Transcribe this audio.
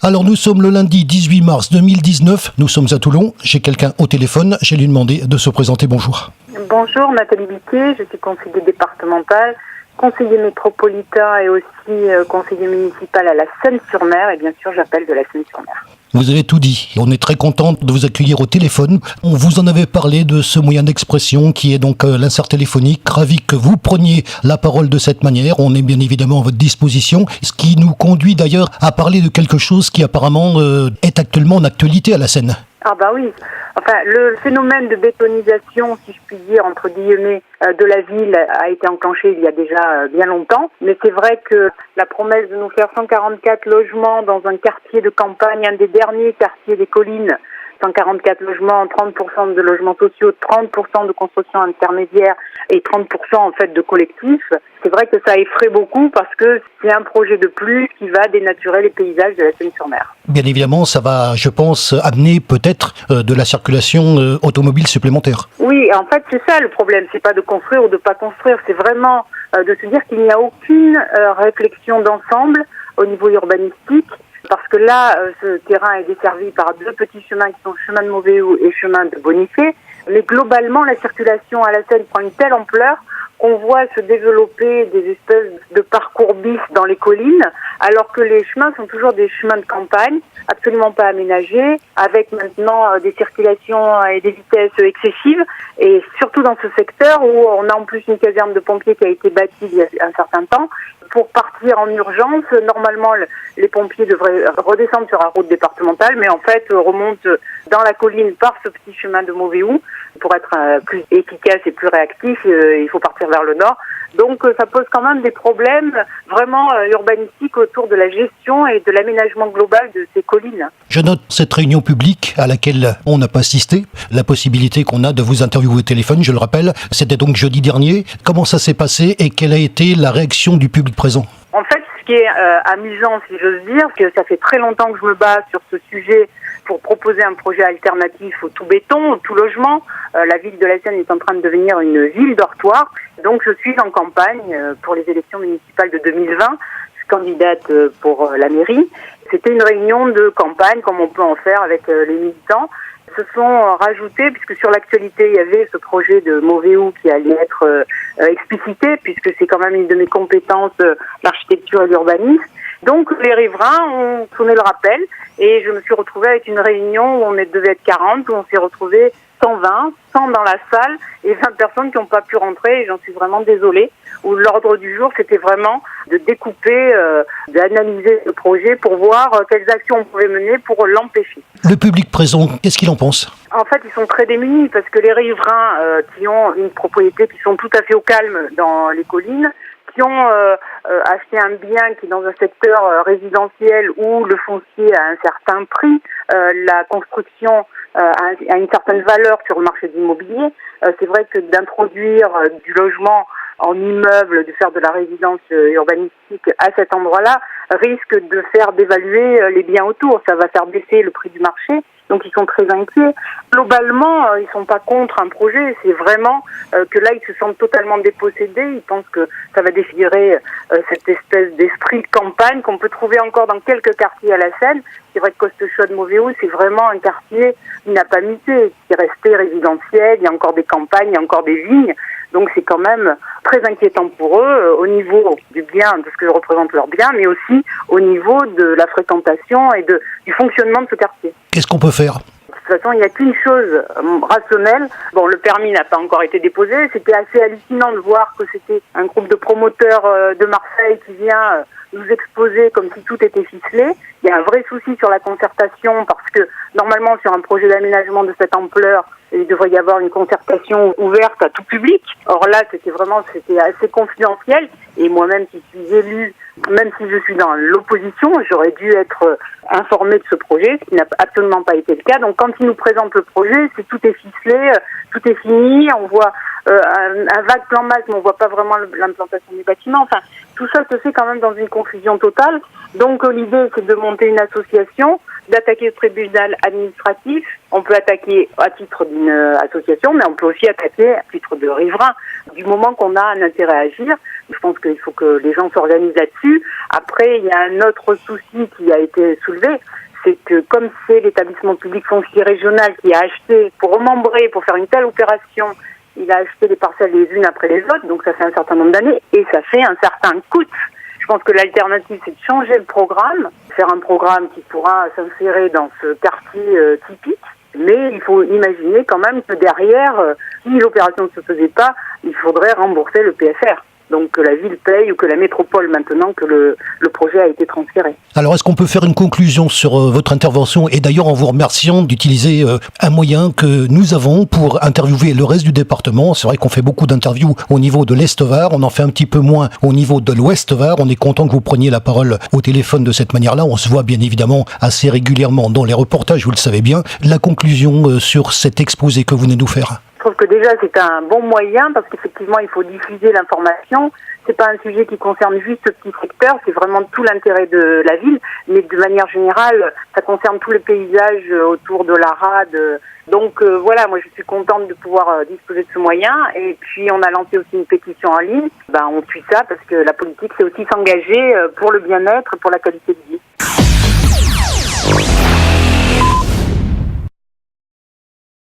Alors nous sommes le lundi 18 mars 2019, nous sommes à Toulon, j'ai quelqu'un au téléphone, j'ai lui demandé de se présenter, bonjour. Bonjour, Nathalie Biquet, je suis conseiller départemental, conseiller métropolitain et aussi conseiller municipal à la Seine-sur-Mer et bien sûr j'appelle de la Seine-sur-Mer. Vous avez tout dit, on est très content de vous accueillir au téléphone. On vous en avait parlé de ce moyen d'expression qui est donc l'insert téléphonique. Ravi que vous preniez la parole de cette manière, on est bien évidemment à votre disposition. Ce qui nous conduit d'ailleurs à parler de quelque chose qui apparemment est actuellement en actualité à la Seine. Ah bah oui, enfin le phénomène de bétonisation, si je puis dire, entre guillemets, de la ville a été enclenché il y a déjà bien longtemps. Mais c'est vrai que la promesse de nous faire 144 logements dans un quartier de campagne, un des derniers quartiers des collines, 144 logements, 30% de logements sociaux, 30% de construction intermédiaire et 30% en fait de collectifs. C'est vrai que ça effraie beaucoup parce que c'est un projet de plus qui va dénaturer les paysages de la Seine-sur-Mer. Bien évidemment, ça va, je pense, amener peut-être de la circulation automobile supplémentaire. Oui, en fait, c'est ça le problème. C'est pas de construire ou de pas construire. C'est vraiment de se dire qu'il n'y a aucune réflexion d'ensemble au niveau urbanistique. Parce que là, ce terrain est desservi par deux petits chemins qui sont chemin de Mauvéou et chemin de Bonifay. Mais globalement, la circulation à la Seine prend une telle ampleur qu'on voit se développer des espèces de parcours bis dans les collines, alors que les chemins sont toujours des chemins de campagne, absolument pas aménagés, avec maintenant des circulations et des vitesses excessives, et surtout dans ce secteur où on a en plus une caserne de pompiers qui a été bâtie il y a un certain temps. Pour partir en urgence, normalement, les pompiers devraient redescendre sur la route départementale, mais en fait remontent dans la colline par ce petit chemin de Mauvéou. Pour être plus efficace et plus réactif, il faut partir vers le nord. Donc ça pose quand même des problèmes vraiment urbanistiques autour de la gestion et de l'aménagement global de ces collines. Je note cette réunion publique à laquelle on n'a pas assisté, la possibilité qu'on a de vous interviewer au téléphone, je le rappelle, c'était donc jeudi dernier. Comment ça s'est passé et quelle a été la réaction du public présent ? En fait, ce qui est amusant, si j'ose dire, que ça fait très longtemps que je me bats sur ce sujet pour proposer un projet alternatif au tout béton, au tout logement. La ville de la Seine est en train de devenir une ville dortoir. Donc je suis en campagne pour les élections municipales de 2020. Je suis candidate pour la mairie. C'était une réunion de campagne comme on peut en faire avec les militants. Se sont rajoutés, puisque sur l'actualité, il y avait ce projet de Mauvéou qui allait être explicité, puisque c'est quand même une de mes compétences, l'architecture et l'urbanisme. Donc les riverains ont sonné le rappel et je me suis retrouvée avec une réunion où on devait être 40, où on s'est retrouvés 120, 100 dans la salle et 20 personnes qui n'ont pas pu rentrer et j'en suis vraiment désolée. Où l'ordre du jour, c'était vraiment de découper, d'analyser le projet pour voir quelles actions on pouvait mener pour l'empêcher. Le public présent, qu'est-ce qu'il en pense ? En fait, ils sont très démunis parce que les riverains qui ont une propriété, qui sont tout à fait au calme dans les collines, qui ont acheté un bien qui est dans un secteur résidentiel où le foncier a un certain prix, la construction a une certaine valeur sur le marché de l'immobilier. C'est vrai que d'introduire du logement en immeuble, de faire de la résidence urbanistique à cet endroit-là, risque de faire dévaluer les biens autour. Ça va faire baisser le prix du marché. Donc ils sont très inquiets. Globalement, ils sont pas contre un projet. C'est vraiment que là, ils se sentent totalement dépossédés. Ils pensent que ça va défigurer cette espèce d'esprit de campagne qu'on peut trouver encore dans quelques quartiers à la Seine. C'est vrai que Costechaude-Mauvéou, c'est vraiment un quartier qui n'a pas muté, qui est resté résidentiel. Il y a encore des campagnes, il y a encore des vignes. Donc c'est quand même très inquiétant pour eux au niveau du bien, de ce que représente leur bien, mais aussi au niveau de la fréquentation et du fonctionnement de ce quartier. Qu'est-ce qu'on peut faire ? De toute façon, il n'y a qu'une chose rationnelle. Bon, le permis n'a pas encore été déposé. C'était assez hallucinant de voir que c'était un groupe de promoteurs de Marseille qui vient nous exposer comme si tout était ficelé. Il y a un vrai souci sur la concertation parce que normalement, sur un projet d'aménagement de cette ampleur, il devrait y avoir une concertation ouverte à tout public. Or là, c'était assez confidentiel. Et moi-même, qui suis élue, même si je suis dans l'opposition, j'aurais dû être informée de ce projet, ce qui n'a absolument pas été le cas. Donc quand ils nous présentent le projet, tout est ficelé, tout est fini, on voit un vague plan masse, mais on voit pas vraiment l'implantation du bâtiment. Enfin, tout ça se fait quand même dans une confusion totale. Donc l'idée, c'est de monter une association, d'attaquer le tribunal administratif. On peut attaquer à titre d'une association, mais on peut aussi attaquer à titre de riverain. Du moment qu'on a un intérêt à agir, Je pense qu'il faut que les gens s'organisent là-dessus. Après, il y a un autre souci qui a été soulevé, c'est que comme c'est l'établissement public foncier régional qui a acheté, pour remembrer, pour faire une telle opération, il a acheté les parcelles les unes après les autres, donc ça fait un certain nombre d'années, et ça fait un certain coût. Je pense que l'alternative, c'est de changer le programme, faire un programme qui pourra s'insérer dans ce quartier typique, mais il faut imaginer quand même que derrière, si l'opération ne se faisait pas, il faudrait rembourser le PFR. Donc que la ville paye ou que la métropole maintenant que le projet a été transféré. Alors est-ce qu'on peut faire une conclusion sur votre intervention et d'ailleurs en vous remerciant d'utiliser un moyen que nous avons pour interviewer le reste du département. C'est vrai qu'on fait beaucoup d'interviews au niveau de l'Est-Var, on en fait un petit peu moins au niveau de l'Ouest-Var. On est content que vous preniez la parole au téléphone de cette manière-là. On se voit bien évidemment assez régulièrement dans les reportages, vous le savez bien. La conclusion sur cet exposé que vous venez nous faire. Je trouve que déjà c'est un bon moyen parce qu'effectivement il faut diffuser l'information. C'est pas un sujet qui concerne juste ce petit secteur, c'est vraiment tout l'intérêt de la ville, mais de manière générale, ça concerne tout le paysage autour de la rade. Donc voilà, moi je suis contente de pouvoir disposer de ce moyen. Et puis on a lancé aussi une pétition en ligne. On suit ça parce que la politique c'est aussi s'engager pour le bien-être et pour la qualité de vie.